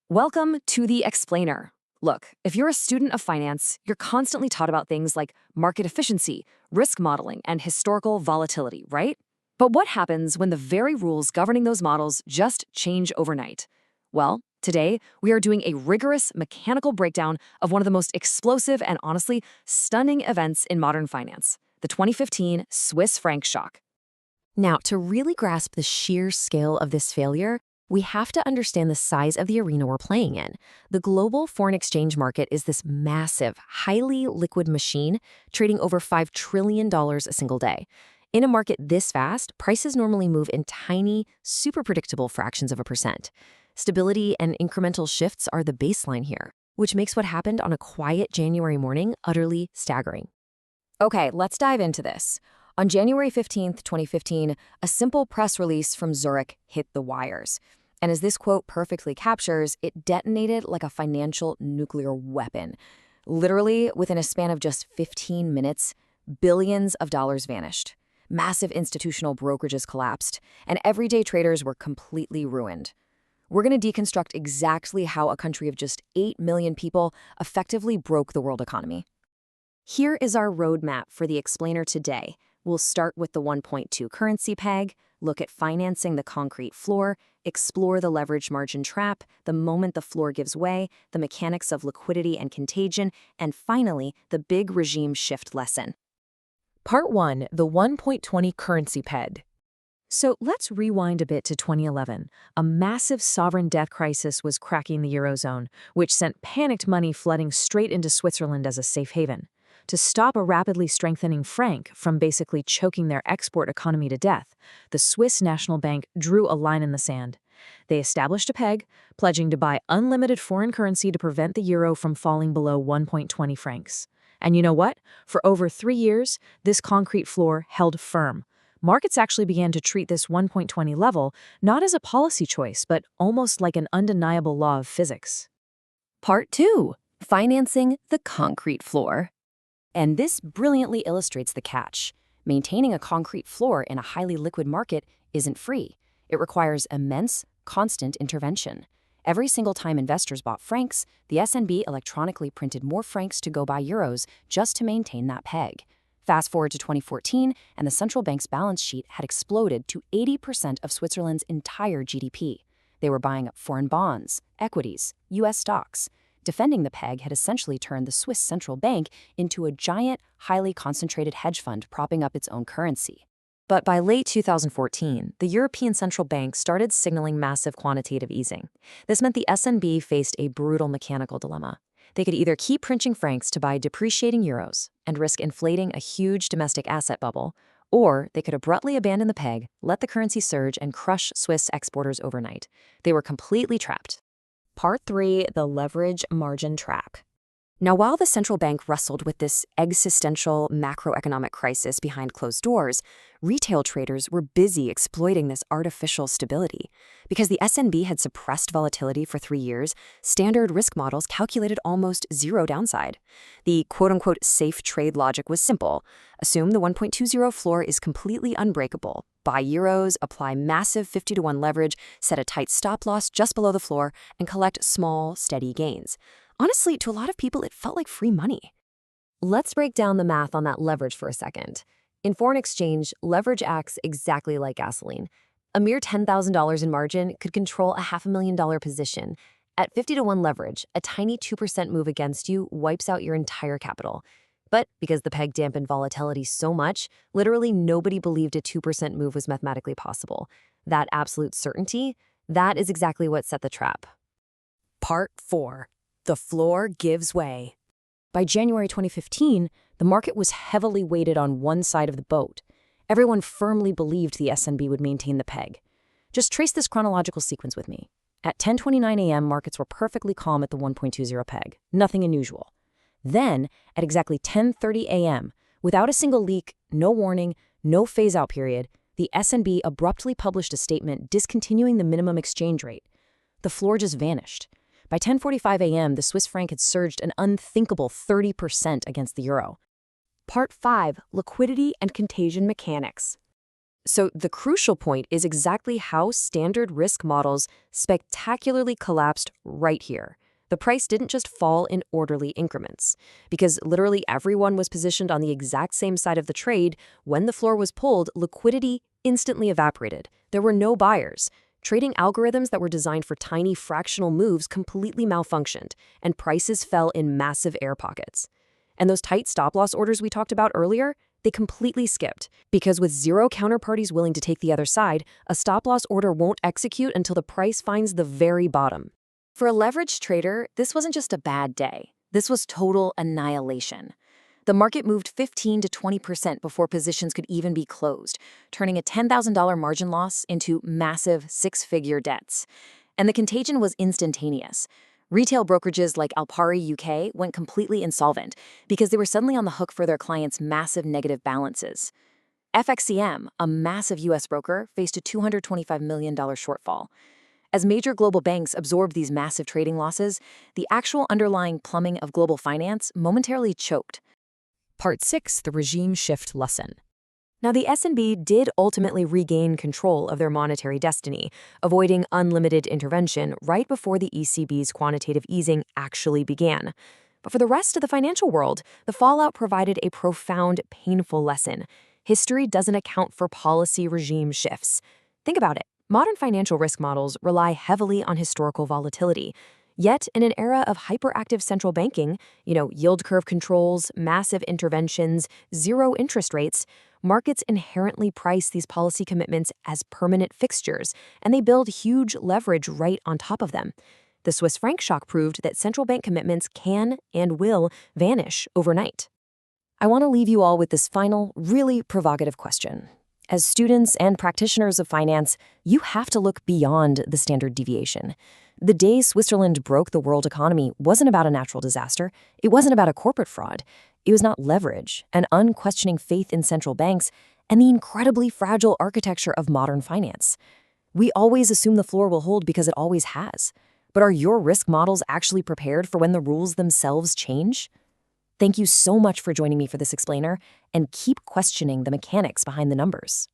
Welcome to The Explainer. Look, if you're a student of finance, you're constantly taught about things like market efficiency, risk modeling, and historical volatility, right? But what happens when the very rules governing those models just change overnight? Well, today we are doing a rigorous mechanical breakdown of one of the most explosive and honestly stunning events in modern finance, the 2015 Swiss franc shock. Now, to really grasp the sheer scale of this failure, we have to understand the size of the arena we're playing in. The global foreign exchange market is this massive, highly liquid machine trading over $5 trillion a single day. In a market this fast, prices normally move in tiny, super predictable fractions of a percent. Stability and incremental shifts are the baseline here, which makes what happened on a quiet January morning utterly staggering. Okay, let's dive into this. On January 15th, 2015, a simple press release from Zurich hit the wires. And as this quote perfectly captures, it detonated like a financial nuclear weapon. Literally, within a span of just 15 minutes, billions of dollars vanished. Massive institutional brokerages collapsed, and everyday traders were completely ruined. We're going to deconstruct exactly how a country of just 8 million people effectively broke the world economy. Here is our roadmap for the Explainer today. We'll start with the 1.2 currency peg, look at financing the concrete floor, explore the leverage margin trap, the moment the floor gives way, the mechanics of liquidity and contagion, and finally, the big regime shift lesson. Part 1, the 1.20 currency peg. So let's rewind a bit to 2011. A massive sovereign debt crisis was cracking the Eurozone, which sent panicked money flooding straight into Switzerland as a safe haven. To stop a rapidly strengthening franc from basically choking their export economy to death, the Swiss National Bank drew a line in the sand. They established a peg, pledging to buy unlimited foreign currency to prevent the euro from falling below 1.20 francs. And you know what? For over 3 years, this concrete floor held firm. Markets actually began to treat this 1.20 level not as a policy choice, but almost like an undeniable law of physics. Part 2, financing the concrete floor. And this brilliantly illustrates the catch. Maintaining a concrete floor in a highly liquid market isn't free. It requires immense, constant intervention. Every single time investors bought francs, the SNB electronically printed more francs to go buy euros just to maintain that peg. Fast forward to 2014, and the central bank's balance sheet had exploded to 80% of Switzerland's entire GDP. They were buying up foreign bonds, equities, US stocks. Defending the peg had essentially turned the Swiss central bank into a giant, highly concentrated hedge fund propping up its own currency. But by late 2014, the European Central Bank started signaling massive quantitative easing. This meant the SNB faced a brutal mechanical dilemma. They could either keep printing francs to buy depreciating euros and risk inflating a huge domestic asset bubble, or they could abruptly abandon the peg, let the currency surge, and crush Swiss exporters overnight. They were completely trapped. Part 3, the leverage margin trap. Now, while the central bank wrestled with this existential macroeconomic crisis behind closed doors, retail traders were busy exploiting this artificial stability. Because the SNB had suppressed volatility for 3 years, standard risk models calculated almost zero downside. The quote-unquote safe trade logic was simple. Assume the 1.20 floor is completely unbreakable. Buy euros, apply massive 50-to-1 leverage, set a tight stop loss just below the floor, and collect small, steady gains. Honestly, to a lot of people, it felt like free money. Let's break down the math on that leverage for a second. In foreign exchange, leverage acts exactly like gasoline. A mere $10,000 in margin could control a $500,000 position. At 50-to-1 leverage, a tiny 2% move against you wipes out your entire capital. But because the peg dampened volatility so much, literally nobody believed a 2% move was mathematically possible. That absolute certainty, that is exactly what set the trap. Part 4. The floor gives way. By January 2015, the market was heavily weighted on one side of the boat. Everyone firmly believed the SNB would maintain the peg. Just trace this chronological sequence with me. At 10:29 a.m., markets were perfectly calm at the 1.20 peg. Nothing unusual. Then, at exactly 10:30 a.m., without a single leak, no warning, no phase-out period, the SNB abruptly published a statement discontinuing the minimum exchange rate. The floor just vanished. By 10:45 a.m., the Swiss franc had surged an unthinkable 30% against the euro. Part 5, liquidity and contagion mechanics. So the crucial point is exactly how standard risk models spectacularly collapsed right here. The price didn't just fall in orderly increments, because literally everyone was positioned on the exact same side of the trade. When the floor was pulled, liquidity instantly evaporated. There were no buyers. Trading algorithms that were designed for tiny fractional moves completely malfunctioned, and prices fell in massive air pockets. And those tight stop-loss orders we talked about earlier, they completely skipped, because with zero counterparties willing to take the other side, a stop-loss order won't execute until the price finds the very bottom. For a leveraged trader, this wasn't just a bad day. This was total annihilation. The market moved 15 to 20% before positions could even be closed, turning a $10,000 margin loss into massive six-figure debts. And the contagion was instantaneous. Retail brokerages like Alpari UK went completely insolvent because they were suddenly on the hook for their clients' massive negative balances. FXCM, a massive US broker, faced a $225 million shortfall. As major global banks absorbed these massive trading losses, the actual underlying plumbing of global finance momentarily choked. Part 6, the regime shift lesson. Now, the S&B did ultimately regain control of their monetary destiny, avoiding unlimited intervention right before the ECB's quantitative easing actually began. But for the rest of the financial world, the fallout provided a profound, painful lesson. History doesn't account for policy regime shifts. Think about it. Modern financial risk models rely heavily on historical volatility. Yet, in an era of hyperactive central banking, yield curve controls, massive interventions, zero interest rates, markets inherently price these policy commitments as permanent fixtures, and they build huge leverage right on top of them. The Swiss franc shock proved that central bank commitments can and will vanish overnight. I want to leave you all with this final, really provocative question. As students and practitioners of finance, you have to look beyond the standard deviation. The day Switzerland broke the world economy wasn't about a natural disaster. It wasn't about a corporate fraud. It was not leverage, an unquestioning faith in central banks, and the incredibly fragile architecture of modern finance. We always assume the floor will hold because it always has. But are your risk models actually prepared for when the rules themselves change? Thank you so much for joining me for this explainer, and keep questioning the mechanics behind the numbers.